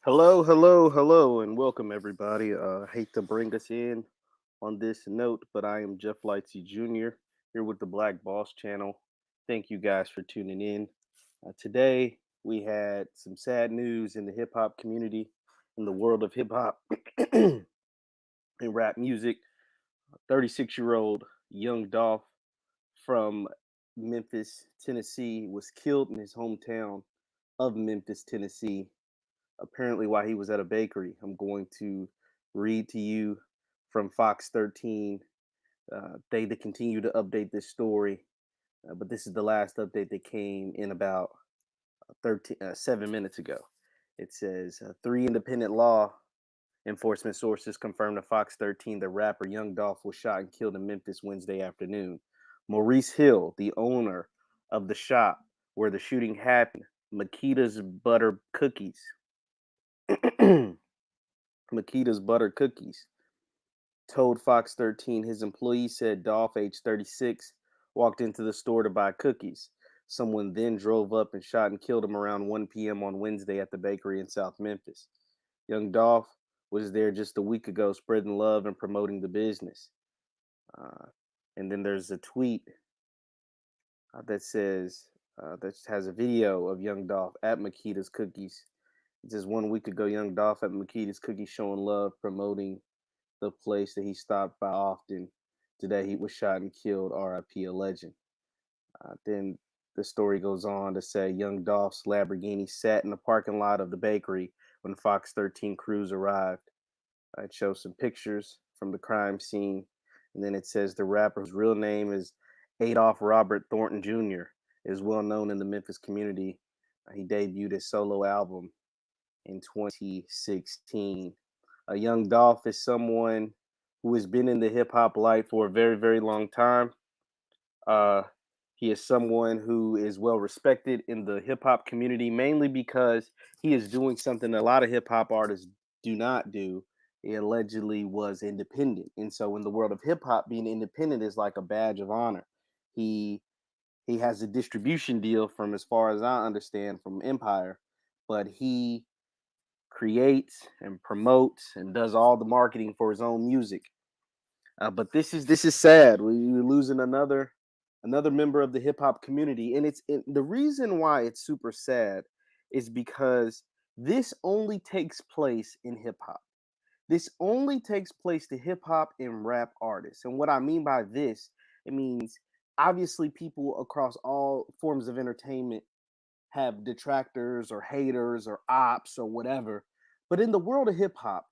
Hello, hello, hello, and welcome everybody. Hate to bring us in on this note, but I am Jeff Lightsey Jr. here with the Black Boss Channel. Thank you guys for tuning in. Today we had some sad news in the hip hop community, in the world of hip hop and rap music. 36-year-old Young Dolph from Memphis, Tennessee, was killed in his hometown of Memphis, Tennessee, apparently while he was at a bakery. I'm going to read to you from Fox 13. They continue to update this story, but this is the last update that came in about 7 minutes ago. It says three independent law enforcement sources confirmed to Fox 13 that rapper Young Dolph was shot and killed in Memphis Wednesday afternoon. Maurice Hill, the owner of the shop where the shooting happened, Makeda's Butter Cookies, Makeda's Butter Cookies, told Fox 13 his employee said Dolph, age 36, walked into the store to buy cookies. Someone then drove up and shot and killed him around 1 p.m. on Wednesday at the bakery in South Memphis. Young Dolph was there just a week ago spreading love and promoting the business. Uh, and then there's a tweet that says, that has a video of Young Dolph at Makeda's Cookies. It says 1 week ago, Young Dolph at Makeda's Cookies showing love, promoting the place that he stopped by often. Today he was shot and killed, RIP a legend. Then the story goes on to say Young Dolph's Lamborghini sat in the parking lot of the bakery when Fox 13 crews arrived. It shows some pictures from the crime scene. And then it says the rapper, whose real name is Adolph Robert Thornton Jr., is well known in the Memphis community. He debuted his solo album in 2016. Young Dolph is someone who has been in the hip hop life for a very, very long time. Uh, he is someone who is well respected in the hip hop community, mainly because he is doing something a lot of hip hop artists do not do. He allegedly was independent, and so in the world of hip hop, being independent is like a badge of honor. He he has a distribution deal from, as far as I understand, from Empire, but he creates and promotes and does all the marketing for his own music. But this is sad. We're losing another member of the hip hop community, and the reason why it's super sad is because this only takes place in hip hop. This only takes place to hip hop and rap artists. And what I mean by this, it means obviously people across all forms of entertainment have detractors or haters or ops or whatever. But in the world of hip hop,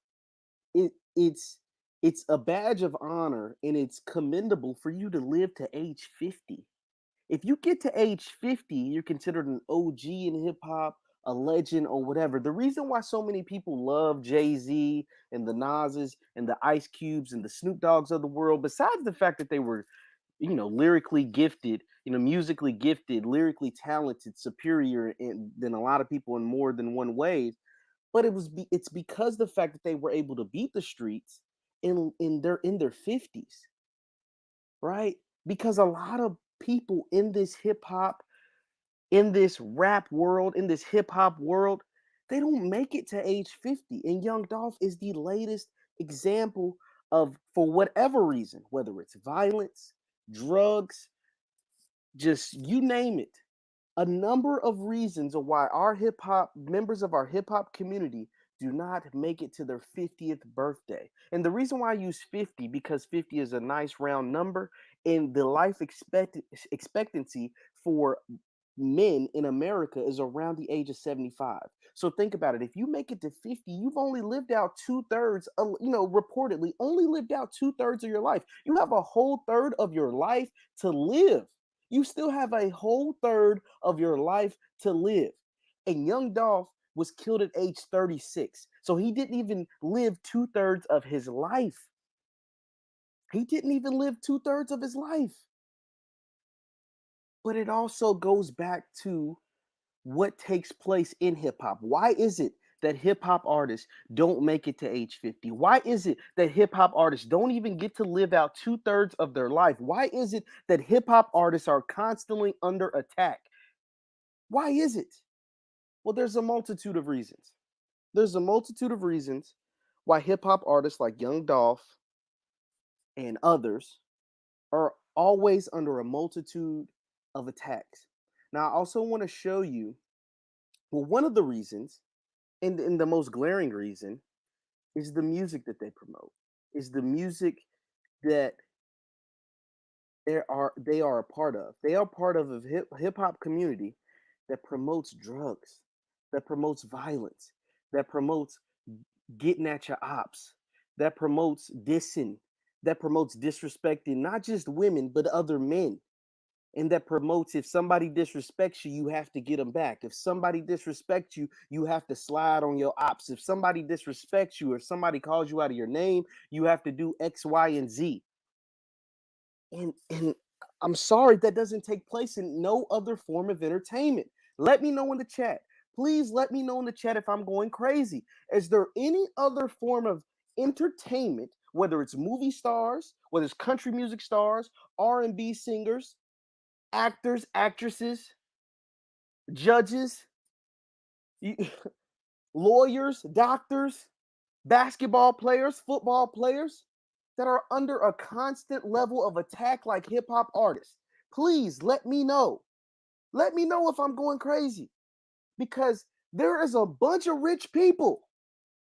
it it's a badge of honor and it's commendable for you to live to age 50. If you get to age 50, you're considered an OG in hip hop, a legend or whatever. The reason why so many people love Jay-Z and the Nas's and the Ice Cubes and the Snoop Dogs of the world, besides the fact that they were, lyrically gifted, musically gifted, lyrically talented, superior than a lot of people in more than one ways. But it's because the fact that they were able to beat the streets in their 50s, right? Because a lot of people in this hip hop, in this rap world, in this hip hop world, they don't make it to age 50. And Young Dolph is the latest example of, for whatever reason, whether it's violence, drugs, just you name it, a number of reasons of why our hip hop members of our hip hop community do not make it to their 50th birthday. And the reason why I use 50, because 50 is a nice round number, and the expectancy for men in America is around the age of 75. So think about it. If you make it to 50, you've only lived out two-thirds, reportedly only lived out two-thirds of your life. You have a whole third of your life to live. You still have a whole third of your life to live. And Young Dolph was killed at age 36. So he didn't even live two-thirds of his life. He didn't even live two-thirds of his life. But it also goes back to what takes place in hip hop. Why is it that hip hop artists don't make it to age 50? Why is it that hip hop artists don't even get to live out two-thirds of their life? Why is it that hip hop artists are constantly under attack? Why is it? Well, there's a multitude of reasons. There's a multitude of reasons why hip hop artists like Young Dolph and others are always under a multitude of attacks. Now, I also want to show you, well, one of the reasons, and the most glaring reason, is the music that they promote, is the music that they are a part of. They are part of a hip hop community that promotes drugs, that promotes violence, that promotes getting at your ops, that promotes dissing, that promotes disrespecting not just women but other men, and that promotes if somebody disrespects you, you have to get them back. If somebody disrespects you, you have to slide on your ops. If somebody disrespects you or somebody calls you out of your name, you have to do X, Y, and Z. And I'm sorry that doesn't take place in no other form of entertainment. Let me know in the chat. Please let me know in the chat if I'm going crazy. Is there any other form of entertainment, whether it's movie stars, whether it's country music stars, R&B singers, actors, actresses, judges, lawyers, doctors, basketball players, football players that are under a constant level of attack like hip hop artists? Please let me know. Let me know if I'm going crazy, because there is a bunch of rich people.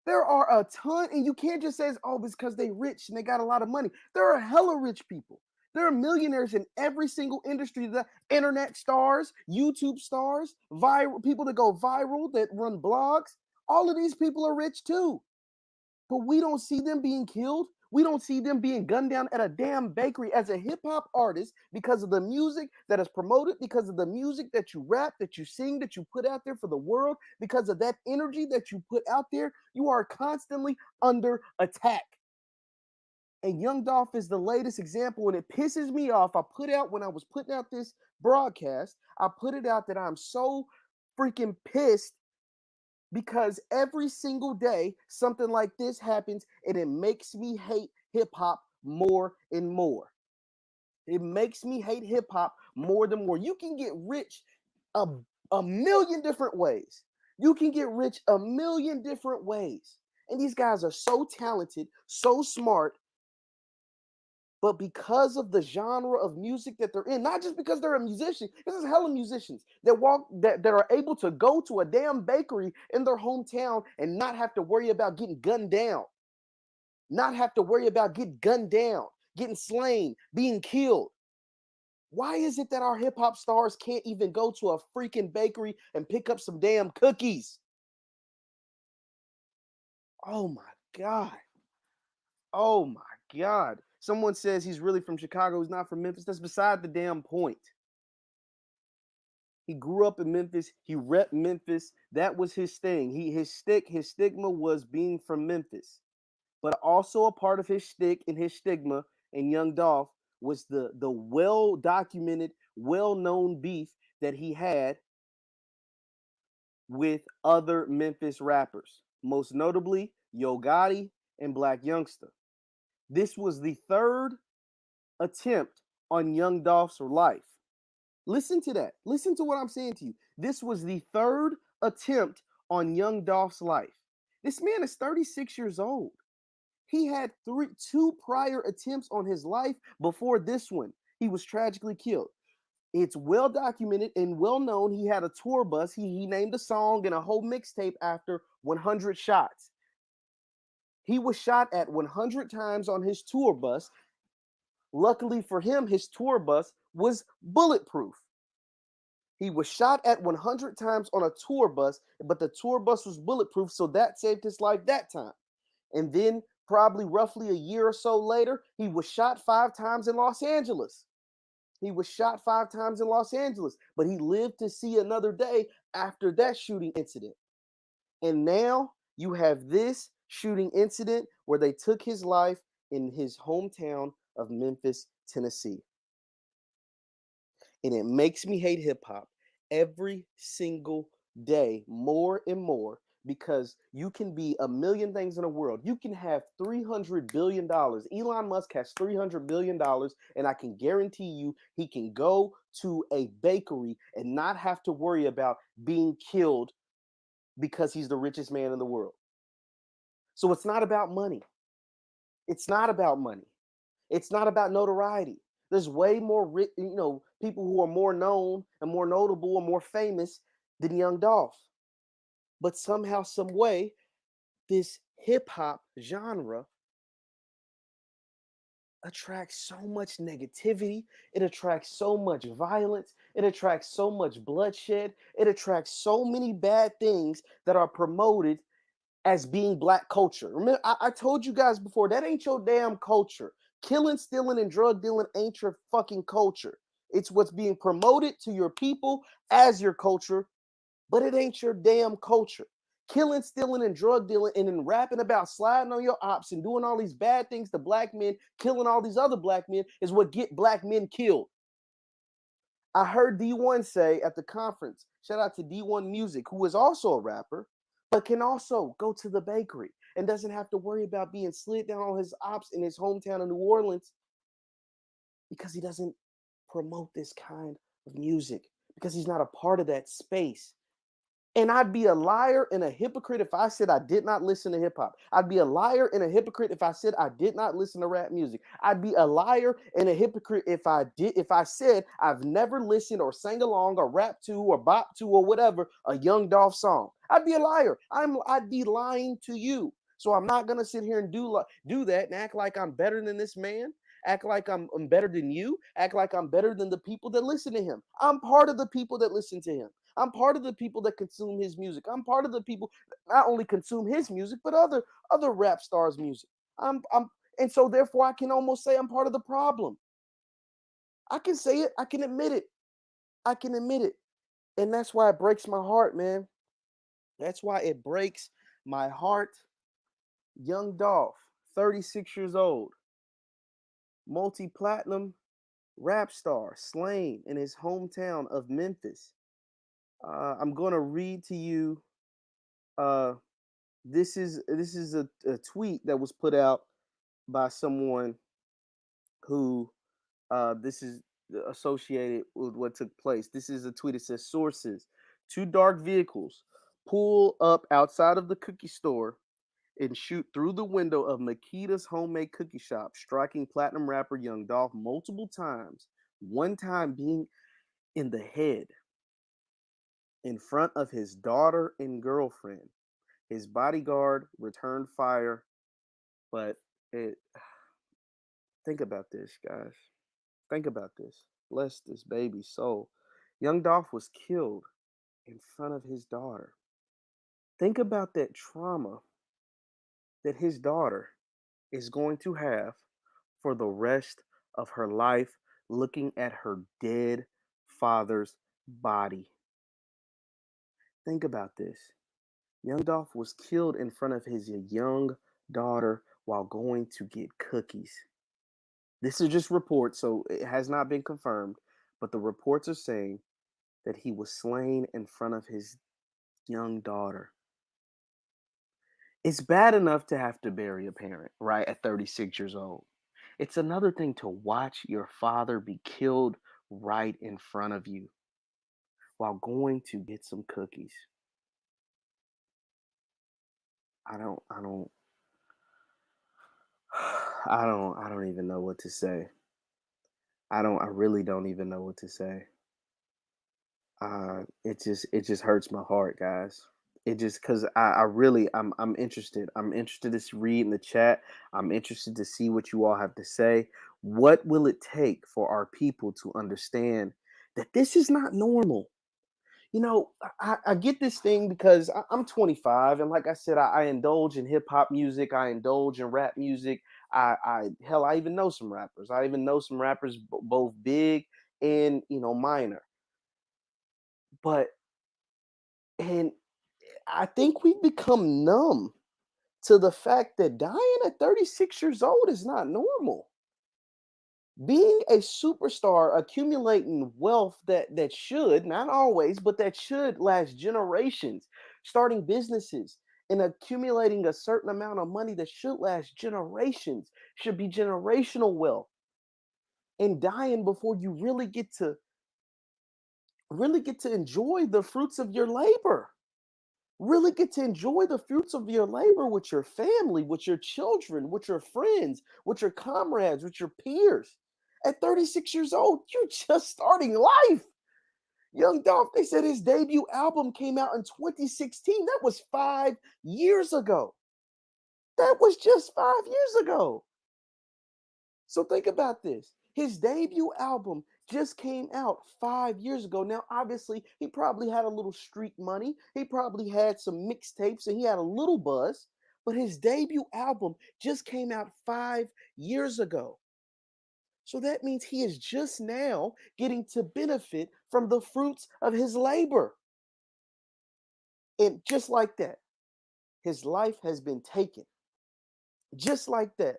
There are a ton, and you can't just say, oh, it's because they rich and they got a lot of money. There are hella rich people. There are millionaires in every single industry. The internet stars, YouTube stars, viral people that go viral, that run blogs. All of these people are rich too. But we don't see them being killed. We don't see them being gunned down at a damn bakery as a hip hop artist because of the music that is promoted, because of the music that you rap, that you sing, that you put out there for the world, because of that energy that you put out there. You are constantly under attack. And Young Dolph is the latest example, and it pisses me off. I put out, when I was putting out this broadcast, I put it out that I'm so freaking pissed because every single day something like this happens, and it makes me hate hip hop more and more. It makes me hate hip hop more than more. You can get rich a, a million different ways. You can get rich a million different ways. And these guys are so talented, so smart, but because of the genre of music that they're in, not just because they're a musician, this is hella musicians that are able to go to a damn bakery in their hometown and not have to worry about getting gunned down, not have to worry about getting gunned down, getting slain, being killed. Why is it that our hip hop stars can't even go to a freaking bakery and pick up some damn cookies? Oh my God. Oh my God. Someone says he's really from Chicago. He's not from Memphis. That's beside the damn point. He grew up in Memphis. He repped Memphis. That was his thing. His stigma was being from Memphis. But also a part of his shtick and his stigma in Young Dolph was the well documented, well known beef that he had with other Memphis rappers, most notably Yo Gotti and Black Youngster. This was the third attempt on Young Dolph's life. Listen to that. Listen to what I'm saying to you. This was the third attempt on Young Dolph's life. This man is 36 years old. He had two prior attempts on his life before this one. He was tragically killed. It's well documented and well known. He had a tour bus. He named a song and a whole mixtape after 100 shots. He was shot at 100 times on his tour bus. Luckily for him, his tour bus was bulletproof. He was shot at 100 times on a tour bus, but the tour bus was bulletproof, so that saved his life that time. And then, probably roughly a year or so later, he was shot 5 times in Los Angeles. He was shot 5 times in Los Angeles, but he lived to see another day after that shooting incident. And now you have this shooting incident where they took his life in his hometown of Memphis, Tennessee. And it makes me hate hip hop every single day more and more, because you can be a million things in the world. You can have $300 billion. Elon Musk has $300 billion, and I can guarantee you he can go to a bakery and not have to worry about being killed because he's the richest man in the world. So it's not about money. It's not about money. It's not about notoriety. There's way more, people who are more known and more notable and more famous than Young Dolph. But somehow, some way, this hip hop genre attracts so much negativity. It attracts so much violence. It attracts so much bloodshed. It attracts so many bad things that are promoted as being black culture. Remember, I told you guys before, that ain't your damn culture. Killing, stealing, and drug dealing ain't your fucking culture. It's what's being promoted to your people as your culture, but it ain't your damn culture. Killing, stealing, and drug dealing, and then rapping about sliding on your ops and doing all these bad things to black men, killing all these other black men is what get black men killed. I heard D1 say at the conference, shout out to D1 Music, who is also a rapper, but can also go to the bakery and doesn't have to worry about being slid down on his ops in his hometown of New Orleans because he doesn't promote this kind of music, because he's not a part of that space. And I'd be a liar and a hypocrite if I said I did not listen to hip hop. I'd be a liar and a hypocrite if I said I did not listen to rap music. I'd be a liar and a hypocrite if I said I've never listened or sang along or rapped to or bop to or whatever a Young Dolph song. I'd be a liar. I'd be lying to you. So I'm not gonna sit here and do that and act like I'm better than this man. Act like I'm better than you. Act like I'm better than the people that listen to him. I'm part of the people that listen to him. I'm part of the people that consume his music. I'm part of the people that not only consume his music, but other rap stars' music. And so therefore I can almost say I'm part of the problem. I can say it. I can admit it. I can admit it. And that's why it breaks my heart, man. That's why it breaks my heart. Young Dolph, 36 years old, multi-platinum rap star, slain in his hometown of Memphis. I'm going to read to you. This is a tweet that was put out by someone who this is associated with what took place. This is a tweet. It says, sources: two dark vehicles pull up outside of the cookie store and shoot through the window of Makeda's homemade cookie shop, striking platinum rapper Young Dolph multiple times, one time being in the head, in front of his daughter and girlfriend. His bodyguard returned fire, but it. Think about this, guys. Think about this. Bless this baby's soul. Young Dolph was killed in front of his daughter. Think about that trauma that his daughter is going to have for the rest of her life, looking at her dead father's body. Think about this. Young Dolph was killed in front of his young daughter while going to get cookies. This is just reports, so it has not been confirmed, but the reports are saying that he was slain in front of his young daughter. It's bad enough to have to bury a parent, right, at 36 years old. It's another thing to watch your father be killed right in front of you while going to get some cookies. I don't I don't I don't even know what to say. I really don't even know what to say. It just hurts my heart, guys. It just because I really I'm interested. I'm interested to read in the chat. I'm interested to see what you all have to say. What will it take for our people to understand that this is not normal? I get this thing because I'm 25, and like I said, I indulge in hip hop music. I indulge in rap music. I even know some rappers. I even know some rappers both big and minor. But and I think we've become numb to the fact that dying at 36 years old is not normal. Being a superstar, accumulating wealth that should, not always, but that should last generations, starting businesses and accumulating a certain amount of money that should last generations, should be generational wealth, and dying before you really get to enjoy the fruits of your labor. Really get to enjoy the fruits of your labor with your family, with your children, with your friends, with your comrades, with your peers. At 36 years old, you're just starting life. Young Dolph, they said his debut album came out in 2016. That was 5 years ago. That was just 5 years ago. So think about this. His debut album just came out 5 years ago. Now, obviously, he probably had a little street money. He probably had some mixtapes and he had a little buzz. But his debut album just came out 5 years ago. So that means he is just now getting to benefit from the fruits of his labor. And just like that, his life has been taken. Just like that,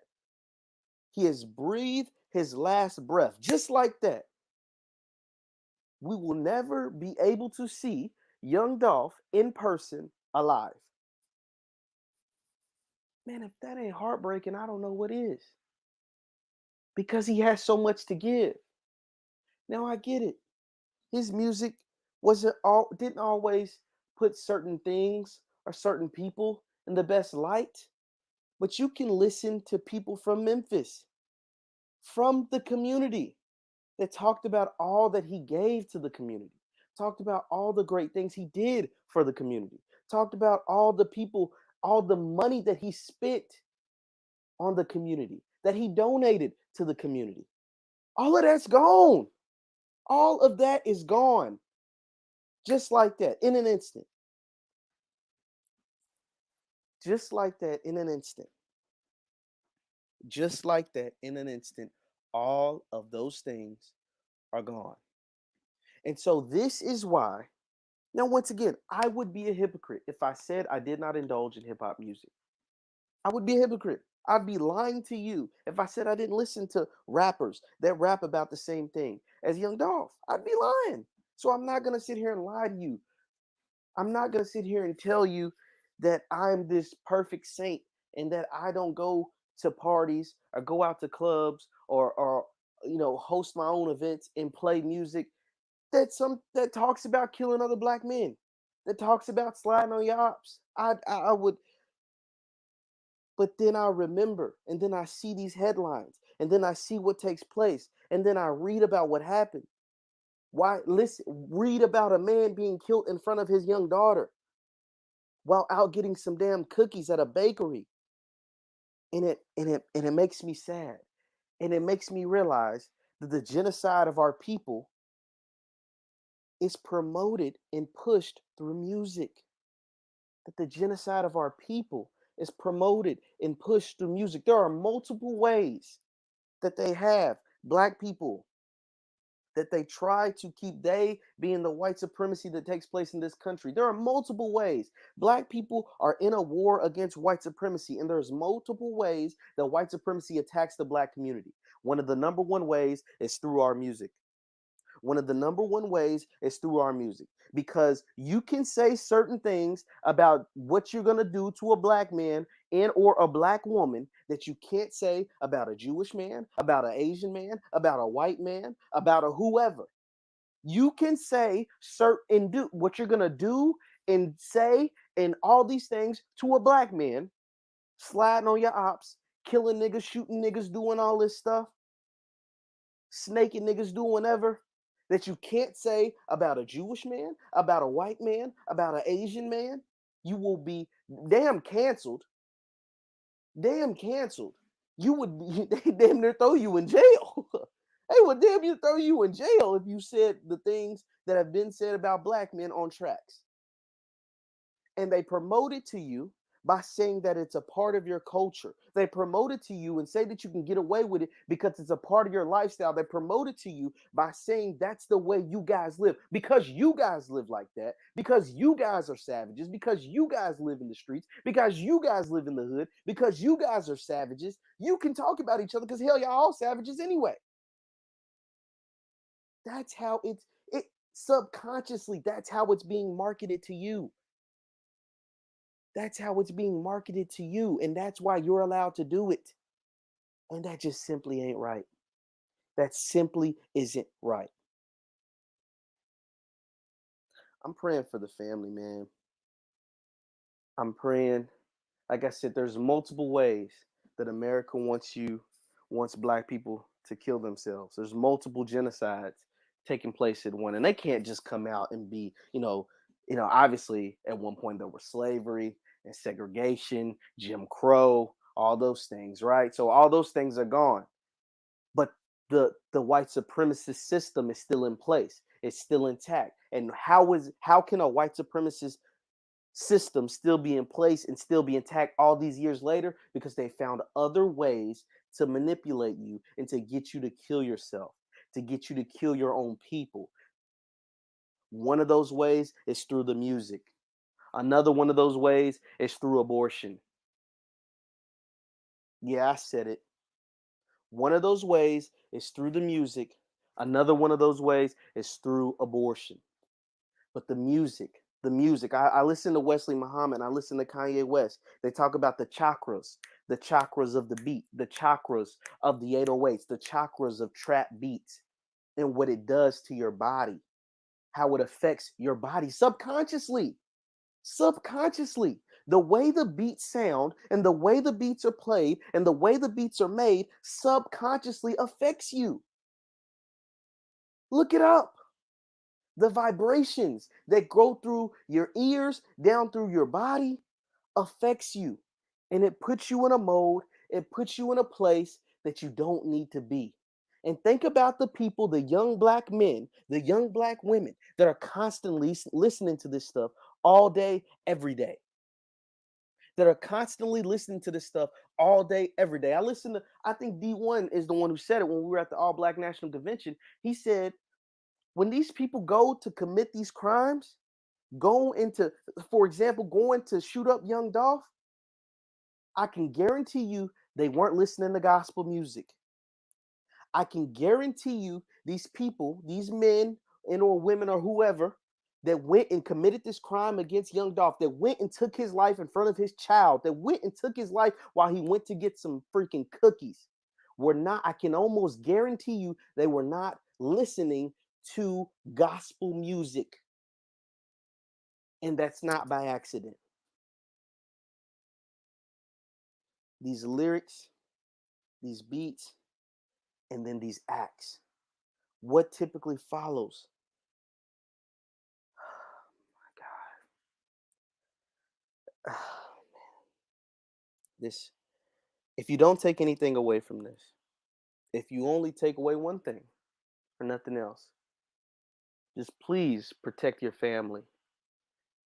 he has breathed his last breath. Just like that, we will never be able to see Young Dolph in person alive. Man, if that ain't heartbreaking, I don't know what is. Because he has so much to give. Now I get it. His music wasn't all didn't always put certain things or certain people in the best light, but you can listen to people from Memphis, from the community, that talked about all that he gave to the community, talked about all the great things he did for the community, talked about all the people, all the money that he spent on the community, that he donated to the community. All of that's gone. All of that is gone. Just like that, in an instant. Just like that, in an instant. Just like that, in an instant, all of those things are gone. And so, this is why, now, once again, I would be a hypocrite if I said I did not indulge in hip hop music. I would be a hypocrite. I'd be lying to you if I said I didn't listen to rappers that rap about the same thing as Young Dolph. I'd be lying. So I'm not going to sit here and lie to you. I'm not going to sit here and tell you that I'm this perfect saint and that I don't go to parties or go out to clubs or host my own events and play music that talks about killing other black men, that talks about sliding on your ops. I would, but then I remember, and then I see these headlines, and then I see what takes place, and then I read about what happened. Why? Listen, read about a man being killed in front of his young daughter while out getting some damn cookies at a bakery, and it makes me sad, and it makes me realize that the genocide of our people is promoted and pushed through music. That the genocide of our people is promoted and pushed through music. There are multiple ways that they have black people, that they try to keep they being the white supremacy that takes place in this country. There are multiple ways. Black people are in a war against white supremacy, and there's multiple ways that white supremacy attacks the black community. One of the number one ways is through our music. One of the number one ways is through our music, because you can say certain things about what you're going to do to a black man and or a black woman that you can't say about a Jewish man, about an Asian man, about a white man, about a whoever. You can say certain do what you're going to do and say and all these things to a black man, sliding on your ops, killing niggas, shooting niggas, doing all this stuff, snaking niggas, doing whatever, that you can't say about a Jewish man, about a white man, about an Asian man. You will be damn canceled. Damn canceled. You would they damn near throw you in jail. They would damn near throw you in jail if you said the things that have been said about black men on tracks. And they promote it to you by saying that it's a part of your culture. They promote it to you and say that you can get away with it because it's a part of your lifestyle. They promote it to you by saying that's the way you guys live, because you guys live like that, because you guys are savages, because you guys live in the streets, because you guys live in the hood, because you guys are savages. You can talk about each other because hell, y'all all savages anyway. That's how it subconsciously, that's how it's being marketed to you. That's how it's being marketed to you. And that's why you're allowed to do it. And that just simply ain't right. That simply isn't right. I'm praying for the family, man. I'm praying. Like I said, there's multiple ways that America wants black people to kill themselves. There's multiple genocides taking place at one, and they can't just come out and be, obviously at one point there was slavery and segregation, Jim Crow, all those things, right? So all those things are gone, but the white supremacist system is still in place. It's still intact. And how can a white supremacist system still be in place and still be intact all these years later? Because they found other ways to manipulate you and to get you to kill yourself, to get you to kill your own people. One of those ways is through the music. Another one of those ways is through abortion. Yeah, I said it. One of those ways is through the music. Another one of those ways is through abortion. But the music. I listen to Wesley Muhammad. I listen to Kanye West. They talk about the chakras of the beat, the chakras of the 808s, the chakras of trap beats, and what it does to your body, how it affects your body subconsciously. Subconsciously. The way the beats sound and the way the beats are played and the way the beats are made subconsciously affects you. Look it up. The vibrations that go through your ears down through your body affects you, and it puts you in a mode, it puts you in a place that you don't need to be. And think about the people, the young black men, the young black women that are constantly listening to this stuff all day every day, that are constantly listening to this stuff all day every day. I think D1 is the one who said it when we were at the All Black National Convention. He said, when these people go to commit these crimes, go into, for example, going to shoot up Young Dolph, I can guarantee you they weren't listening to gospel music. I can guarantee you these people, these men and or women or whoever that went and committed this crime against Young Dolph, that went and took his life in front of his child, that went and took his life while he went to get some freaking cookies, were not, I can almost guarantee you they were not listening to gospel music. And that's not by accident. These lyrics, these beats, and then these acts. What typically follows? Oh my God. This, if you don't take anything away from this, if you only take away one thing or nothing else, just please protect your family.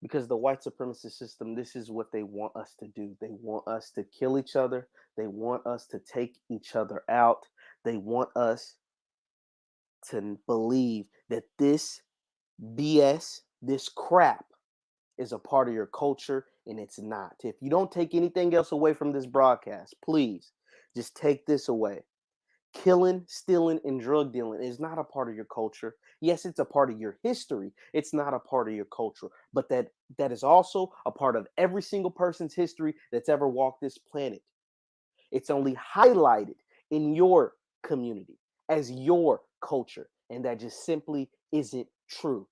Because the white supremacist system, this is what they want us to do. They want us to kill each other. They want us to take each other out. They want us to believe that this BS, this crap, is a part of your culture, and it's not. If you don't take anything else away from this broadcast, please just take this away. Killing, stealing, and drug dealing is not a part of your culture. Yes, it's a part of your history. It's not a part of your culture, but that is also a part of every single person's history that's ever walked this planet. It's only highlighted in your community as your culture, and that just simply isn't true.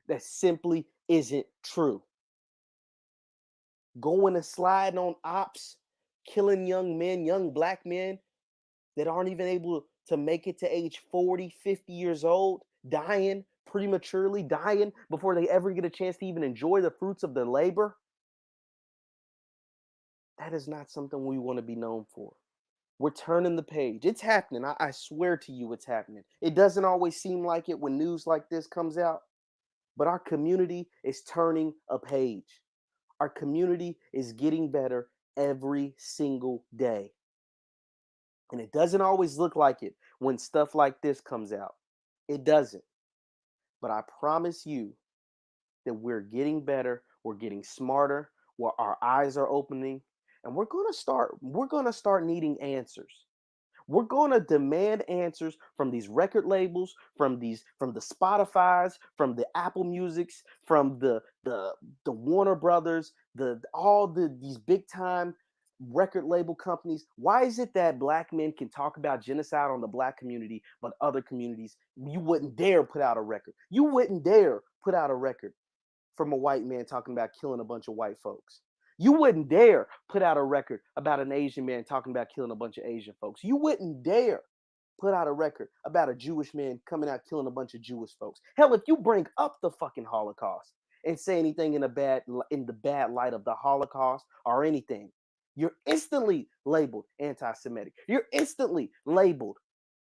That simply isn't true. Going and sliding on ops, killing young men, young black men that aren't even able to make it to age 40, 50 years old, dying prematurely, dying before they ever get a chance to even enjoy the fruits of their labor. That is not something we want to be known for. We're turning the page. It's happening. I swear to you, it's happening. It doesn't always seem like it when news like this comes out, but our community is turning a page. Our community is getting better every single day. And it doesn't always look like it when stuff like this comes out. It doesn't. But I promise you that we're getting better, we're getting smarter, where our eyes are opening, and we're going to start needing answers. We're going to demand answers from these record labels, from the Spotify's, from the Apple Musics, from the Warner Brothers, these big time record label companies. Why is it that black men can talk about genocide on the black community, but other communities, you wouldn't dare put out a record? You wouldn't dare put out a record from a white man talking about killing a bunch of white folks. You wouldn't dare put out a record about an Asian man talking about killing a bunch of Asian folks. You wouldn't dare put out a record about a Jewish man coming out killing a bunch of Jewish folks. Hell, if you bring up the fucking Holocaust and say anything in the bad light of the Holocaust or anything, you're instantly labeled anti-Semitic. You're instantly labeled.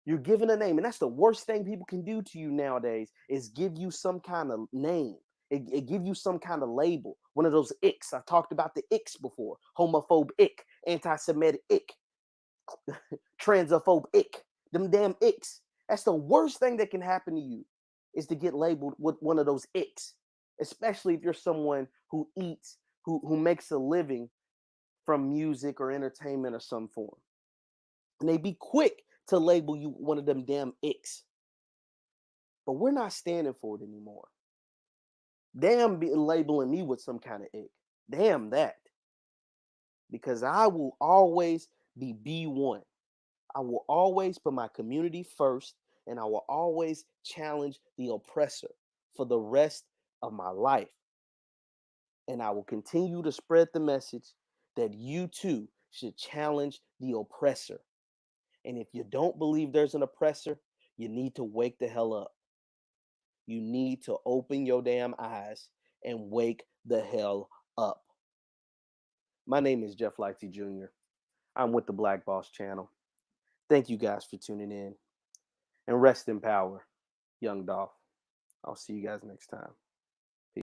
You're given a name, and that's the worst thing people can do to you nowadays is give you some kind of name. It give you some kind of label. One of those icks. I've talked about the icks before. Homophobe ick, anti-Semitic ick, transphobe ick. Them damn icks. That's the worst thing that can happen to you is to get labeled with one of those icks, especially if you're someone who eats, who makes a living from music or entertainment of some form. And they be quick to label you one of them damn icks. But we're not standing for it anymore. Damn labeling me with some kind of ick. Damn that. Because I will always be B1. I will always put my community first, and I will always challenge the oppressor for the rest of my life. And I will continue to spread the message that you too should challenge the oppressor. And if you don't believe there's an oppressor, you need to wake the hell up. You need to open your damn eyes and wake the hell up. My name is Jeff Lightsey Jr. I'm with the Black Boss channel. Thank you guys for tuning in. And rest in power, Young Dolph. I'll see you guys next time.